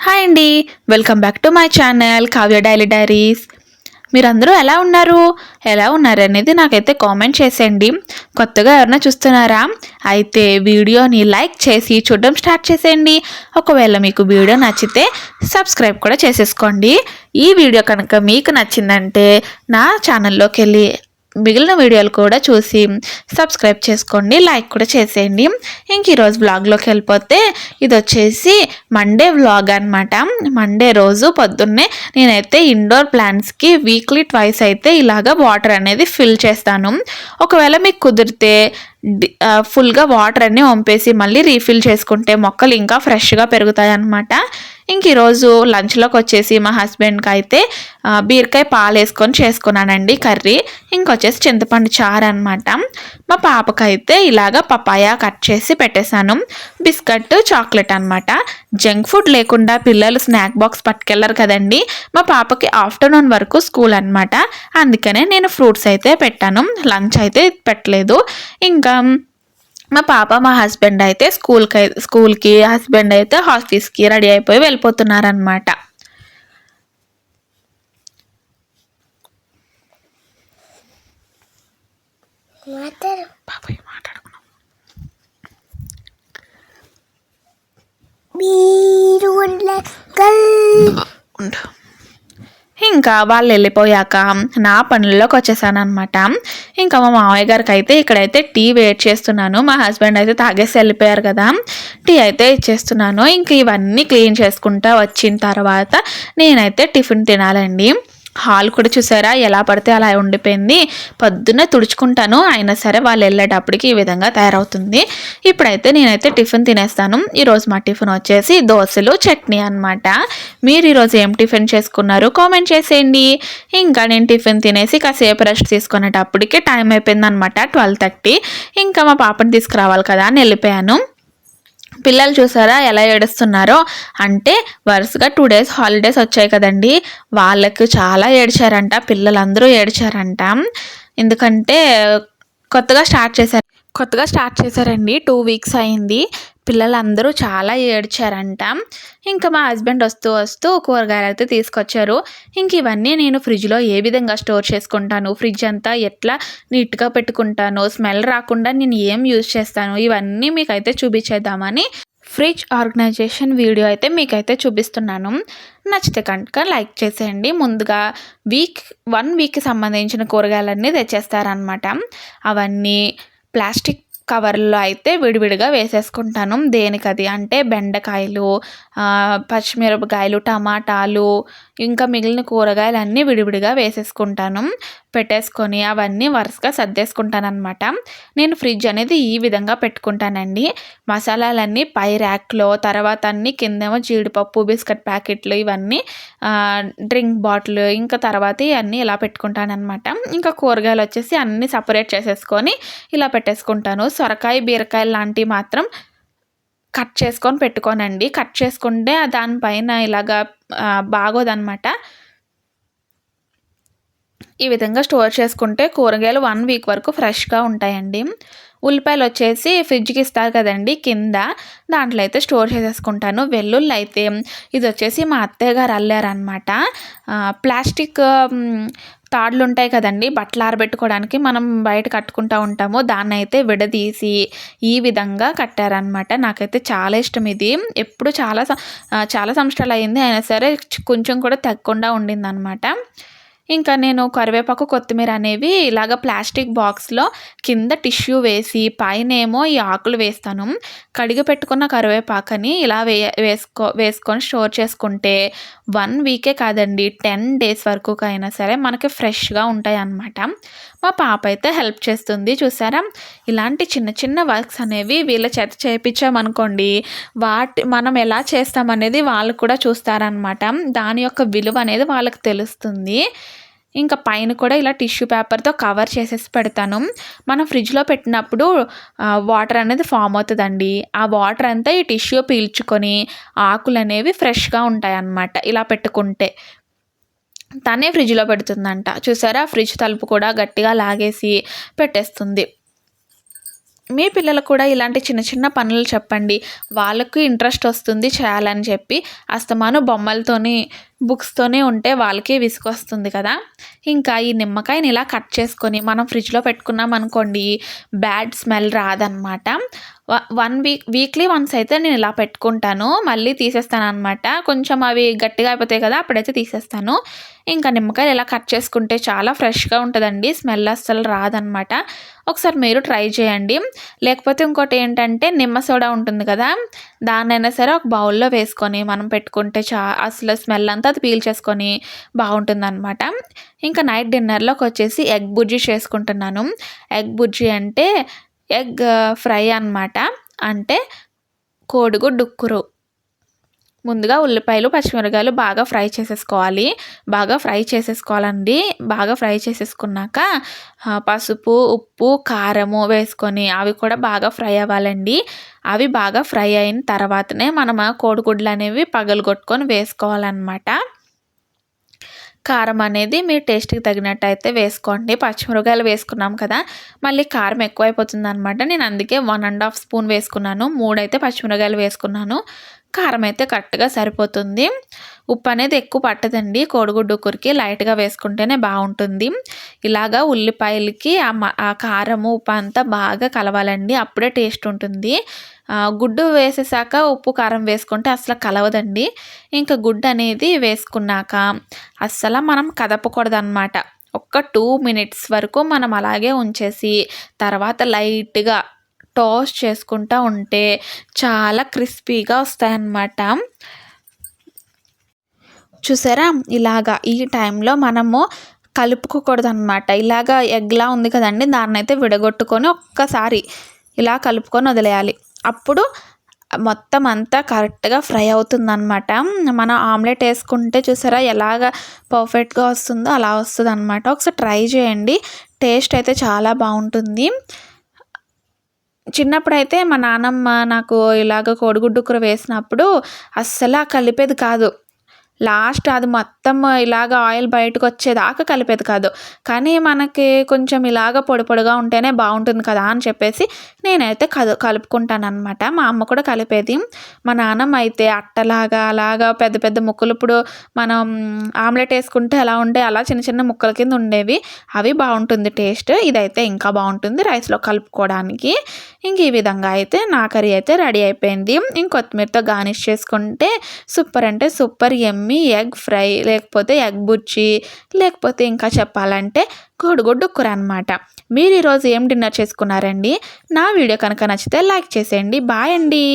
Hi అండి. Welcome back to my channel Kavya daily diaries. మీరందరూ ఎలా ఉన్నారు అనేది నాకైతే కామెంట్ చేసేయండి. కొత్తగా ఎవరైనా చూస్తున్నారా? అయితే వీడియోని లైక్ చేసి చూడడం స్టార్ట్ చేసేయండి. ఒకవేళ మీకు వీడియో నచ్చితే సబ్స్క్రైబ్ కూడా చేసేసుకోండి. ఈ వీడియో కనుక మీకు నచ్చిందంటే నా ఛానల్లోకి వెళ్ళి మిగిలిన వీడియోలు కూడా చూసి సబ్స్క్రైబ్ చేసుకోండి, లైక్ కూడా చేసేయండి. ఇంక ఈరోజు వ్లాగ్లోకి వెళ్ళిపోతే ఇది వచ్చేసి మండే వ్లాగ్ అనమాట. మండే రోజు పొద్దున్నే నేనైతే ఇండోర్ ప్లాంట్స్కి వీక్లీ ట్వైస్ అయితే ఇలాగ వాటర్ అనేది ఫిల్ చేస్తాను. ఒకవేళ మీకు కుదిరితే ఫుల్గా వాటర్ అన్నీ వంపేసి మళ్ళీ రీఫిల్ చేసుకుంటే మొక్కలు ఇంకా ఫ్రెష్గా పెరుగుతాయి అన్నమాట. ఇంక ఈరోజు లంచ్లోకి వచ్చేసి మా హస్బెండ్కి అయితే బీరకాయ పాలు వేసుకొని చేసుకున్నానండి కర్రీ. ఇంకొచ్చేసి చింతపండు చారు అనమాట. మా పాపకైతే ఇలాగ పపాయ కట్ చేసి పెట్టేశాను. బిస్కెట్ చాక్లెట్ అనమాట. జంక్ ఫుడ్ లేకుండా పిల్లలు స్నాక్ బాక్స్ పట్టుకెళ్ళరు కదండి. మా పాపకి ఆఫ్టర్నూన్ వరకు స్కూల్ అనమాట. అందుకనే నేను ఫ్రూట్స్ అయితే పెట్టాను, లంచ్ అయితే పెట్టలేదు. ఇంకా మా పాప మా హస్బెండ్ అయితే స్కూల్కి హస్బెండ్ అయితే ఆఫీస్కి రెడీ అయిపోయి వెళ్ళిపోతున్నారనమాట. ఇంకా వాళ్ళు వెళ్ళిపోయాక నా పనుల్లోకి వచ్చేసాను అనమాట. ఇంకా మా మామయ్య గారికి అయితే ఇక్కడైతే టీ వెయిట్ చేస్తున్నాను. మా హస్బెండ్ అయితే తాగేసి వెళ్ళిపోయారు కదా, టీ అయితే ఇచ్చేస్తున్నాను. ఇంక ఇవన్నీ క్లీన్ చేసుకుంటా వచ్చిన తర్వాత నేనైతే టిఫిన్ తినాలండి. హాల్ కూడా చూసారా ఎలా పడితే అలా ఉండిపోయింది. పొద్దున్నే తుడుచుకుంటాను, అయినా సరే వాళ్ళు వెళ్ళేటప్పటికి ఈ విధంగా తయారవుతుంది. ఇప్పుడైతే నేనైతే టిఫిన్ తినేస్తాను. ఈరోజు మా టిఫిన్ వచ్చేసి దోశలు చట్నీ అనమాట. మీరు ఈరోజు ఏం టిఫిన్ చేసుకున్నారు కామెంట్ చేసేయండి. ఇంకా నేను టిఫిన్ తినేసి కాసేపు రెస్ట్ తీసుకునేటప్పటికి టైం అయిపోయింది అనమాట, 12:30. ఇంకా మా పాపని తీసుకురావాలి కదా అని వెళ్ళిపోయాను. పిల్లలు చూసారా ఎలా ఏడుస్తున్నారో, అంటే వరుసగా 2 days హాలిడేస్ వచ్చాయి కదండి, వాళ్ళకు చాలా ఏడ్చారంట, పిల్లలందరూ ఏడ్చారంట. ఎందుకంటే కొత్తగా స్టార్ట్ చేశారండి, 2 weeks అయింది. పిల్లలందరూ చాలా ఏడ్చారంట. ఇంకా మా హస్బెండ్ వస్తూ కూరగాయలు అయితే తీసుకొచ్చారు. ఇంక ఇవన్నీ నేను ఫ్రిడ్జ్లో ఏ విధంగా స్టోర్ చేసుకుంటాను, ఫ్రిడ్జ్ అంతా ఎట్లా నీట్గా పెట్టుకుంటాను, స్మెల్ రాకుండా నేను ఏం యూజ్ చేస్తాను, ఇవన్నీ మీకైతే చూపించేద్దామని ఫ్రిడ్జ్ ఆర్గనైజేషన్ వీడియో అయితే మీకైతే చూపిస్తున్నాను. నచ్చితే కనుక లైక్ చేసేయండి. ముందుగా 1 weekకి సంబంధించిన కూరగాయలన్నీ తెచ్చేస్తారనమాట. అవన్నీ ప్లాస్టిక్ కవర్లో అయితే విడివిడిగా వేసేసుకుంటాను. దేనికది అంటే బెండకాయలు, పచ్చిమిరపకాయలు, టమాటాలు, ఇంకా మిగిలిన కూరగాయలు అన్నీ విడివిడిగా వేసేసుకుంటాను. పెట్టేసుకొని అవన్నీ వరుసగా సర్దేసుకుంటాను అనమాట. నేను ఫ్రిడ్జ్ అనేది ఈ విధంగా పెట్టుకుంటానండి. మసాలాలన్నీ పై ర్యాక్లో, తర్వాత అన్నీ కిందేమో జీడిపప్పు, బిస్కెట్ ప్యాకెట్లు, ఇవన్నీ డ్రింక్ బాటిల్, ఇంకా తర్వాత ఇవన్నీ ఇలా పెట్టుకుంటాను అనమాట. ఇంకా కూరగాయలు వచ్చేసి అన్నీ సపరేట్ చేసేసుకొని ఇలా పెట్టేసుకుంటాను. సొరకాయ, బీరకాయలు లాంటివి మాత్రం కట్ చేసుకొని పెట్టుకోనండి. కట్ చేసుకుంటే దానిపైన ఇలాగా బాగోదన్నమాట. ఈ విధంగా స్టోర్ చేసుకుంటే కూరగాయలు 1 week వరకు ఫ్రెష్గా ఉంటాయండి. ఉల్లిపాయలు వచ్చేసి ఫ్రిడ్జ్కి ఇస్తారు కదండి కింద, దాంట్లో అయితే స్టోర్ చేసేసుకుంటాను. వెల్లుల్లి అయితే ఇది వచ్చేసి మా అత్తయ్య గారు అల్లారనమాట. ప్లాస్టిక్ తాడులు ఉంటాయి కదండి బట్టలు ఆరబెట్టుకోవడానికి, మనం బయట కట్టుకుంటూ ఉంటాము, దాన్ని అయితే విడదీసి ఈ విధంగా కట్టారనమాట. నాకైతే చాలా ఇష్టం ఇది. ఎప్పుడు చాలా సంవత్సరాలు అయింది, అయినా సరే కొంచెం కూడా తగ్గకుండా ఉండిందనమాట. ఇంకా నేను కరివేపాకు, కొత్తిమీర అనేవి ఇలాగ ప్లాస్టిక్ బాక్స్లో కింద టిష్యూ వేసి పైనేమో ఈ ఆకులు వేస్తాను. కడిగి పెట్టుకున్న కరివేపాకుని ఇలా వేసుకొని స్టోర్ చేసుకుంటే 1 week కాదండి 10 days వరకు అయినా సరే మనకి ఫ్రెష్గా ఉంటాయి అన్నమాట. మా పాప అయితే హెల్ప్ చేస్తుంది. చూసారా, ఇలాంటి చిన్న చిన్న వర్క్స్ అనేవి వీళ్ళ చేత చేయించామనుకోండి, మనం ఎలా చేస్తామనేది వాళ్ళు కూడా చూస్తారనమాట. దాని యొక్క విలువ అనేది వాళ్ళకి తెలుస్తుంది. ఇంకా పైన కూడా ఇలా టిష్యూ పేపర్తో కవర్ చేసేసి పెడతాను. మనం ఫ్రిడ్జ్లో పెట్టినప్పుడు వాటర్ అనేది ఫామ్ అవుతుందండి. ఆ వాటర్ అంతా ఈ టిష్యూ పీల్చుకొని ఆకులు అనేవి ఫ్రెష్గా ఉంటాయి అన్నమాట ఇలా పెట్టుకుంటే. తనే ఫ్రిడ్జ్లో పెడుతుందంట. చూసారా, ఫ్రిడ్జ్ తలుపు కూడా గట్టిగా లాగేసి పెట్టేస్తుంది. మీ పిల్లలకు కూడా ఇలాంటి చిన్న చిన్న పనులు చెప్పండి. వాళ్ళకు ఇంట్రెస్ట్ వస్తుంది చేయాలని చెప్పి. అస్తమాను బొమ్మలతోని, బుక్స్తోనే ఉంటే వాళ్ళకి విసుగొస్తుంది కదా! ఇంకా ఈ నిమ్మకాయని ఇలా కట్ చేసుకొని మనం ఫ్రిడ్జ్‌లో పెట్టుకున్నాం అనుకోండి, బ్యాడ్ స్మెల్ రాదనమాట. 1 వీక్లీ వన్స్ అయితే నేను ఇలా పెట్టుకుంటాను. మళ్ళీ తీసేస్తాననమాట. కొంచెం అవి గట్టిగా అయిపోతాయి కదా! అప్పుడైతే తీసేస్తాను. ఇంకా నిమ్మకాయలు ఇలా కట్ చేసుకుంటే చాలా ఫ్రెష్‌గా ఉంటదండి. స్మెల్ అస్సలు రాదనమాట. ఒకసారి మీరు ట్రై చేయండి. లేకపోతే ఇంకోటి ఏంటంటే నిమ్మ సోడా ఉంటుంది కదా! దాన్నైనా సరే ఒక బౌల్‌లో వేసుకొని మనం పెట్టుకుంటే అసలు స్మెల్ అంతా అది పీల్చేసుకొని బాగుంటుందనమాట. ఇంకా నైట్ డిన్నర్‌లోకొచ్చేసి ఎగ్ బుర్జీ చేసుకుంటున్నాను. ఎగ్ బుర్జీ అంటే ఎగ్ ఫ్రై అనమాట. అంటే కోడిగుడ్డు ఉక్కురు. ముందుగా ఉల్లిపాయలు, పచ్చిమిరపకాయలు బాగా ఫ్రై చేసేసుకోవాలి. బాగా ఫ్రై చేసేసుకున్నాక పసుపు, ఉప్పు, కారము వేసుకొని అవి కూడా బాగా ఫ్రై అవ్వాలండి. అవి బాగా ఫ్రై అయిన తర్వాతనే మనం కోడిగుడ్లు అనేవి పగలగొట్టుకొని వేసుకోవాలన్నమాట. కారం అనేది మీ టేస్ట్‌కి తగినట్టు అయితే వేసుకోండి. పచ్చిమిరపకాయలు వేసుకున్నాం కదా! మళ్ళీ కారం ఎక్కువైపోతుందనమాట. నేను అందుకే 1 ½ స్పూన్ వేసుకున్నాను. 3 అయితే పచ్చిమిరపకాయలు వేసుకున్నాను. కారం అయితే కరెక్ట్‌గా సరిపోతుంది. ఉప్పు అనేది ఎక్కువ పట్టదండి. కోడిగుడ్డు ఉక్కురికి లైట్‌గా వేసుకుంటేనే బాగుంటుంది. ఇలాగా ఉల్లిపాయలకి ఆ కారము, ఉప్పు అంతా బాగా కలవాలండి. అప్పుడే టేస్ట్ ఉంటుంది. గుడ్డు వేసేసాక ఉప్పు, కారం వేసుకుంటే అసలు కలవదండి. ఇంకా గుడ్డు అనేది వేసుకున్నాక అస్సలు మనం కదపకూడదనమాట. ఒక్క 2 మినిట్స్ వరకు మనం అలాగే ఉంచేసి తర్వాత లైట్‌గా టోస్ట్ చేసుకుంటా ఉంటే చాలా క్రిస్పీగా వస్తాయన్నమాట. చూసారా? ఇలాగా ఈ టైంలో మనము కలుపుకోకూడదనమాట. ఇలాగా ఎగ్‌లా ఉంది కదండీ! దాన్నైతే విడగొట్టుకొని ఒక్కసారి ఇలా కలుపుకొని వదిలేయాలి. అప్పుడు మొత్తం అంతా కరెక్ట్‌గా ఫ్రై అవుతుందనమాట. మనం ఆమ్లెట్ వేసుకుంటే చూసారా ఎలాగా పర్ఫెక్ట్‌గా వస్తుందో అలా వస్తదనమాట. ఒకసారి ట్రై చేయండి. టేస్ట్ అయితే చాలా బాగుంటుంది. చిన్నప్పుడైతే మా నానమ్మ నాకు ఇలాగ కోడిగుడ్డు కూర వేసినప్పుడు అస్సలు కలిపేది కాదు. లాస్ట్ అది మొత్తం ఇలాగ ఆయిల్ బయటకొచ్చేదాకా కలిపేది కాదు. కానీ మనకి కొంచెం ఇలాగ పొడి పొడిగా ఉంటేనే బాగుంటుంది కదా అని చెప్పేసి నేనైతే కలుపుకుంటాననమాట. మా అమ్మ కూడా కలిపేది. మా నాన్నమ్మ అయితే అట్టలాగా అలాగా పెద్ద పెద్ద ముక్కలు ఇప్పుడు మనం ఆమ్లెట్ వేసుకుంటే ఎలా ఉంటే అలా చిన్న చిన్న ముక్కల కింద ఉండేవి. అవి బాగుంటుంది టేస్ట్. ఇదైతే ఇంకా బాగుంటుంది రైస్లో కలుపుకోవడానికి. ఇంక ఈ విధంగా అయితే నా కర్రీ అయితే రెడీ అయిపోయింది. కొత్తిమీరతో గార్నిష్ చేసుకుంటే సూపర్ అంటే సూపర్ యమ్మీ ఎగ్ ఫ్రై లేకపోతే ఎగ్ బుర్జీ లేకపోతే ఇంకా చెప్పాలంటే కోడిగుడ్డు కూర అనమాట. మీరు ఈరోజు ఏం డిన్నర్ చేసుకున్నారండి? నా వీడియో కనుక నచ్చితే లైక్ చేసేయండి. బాయ్ అండి.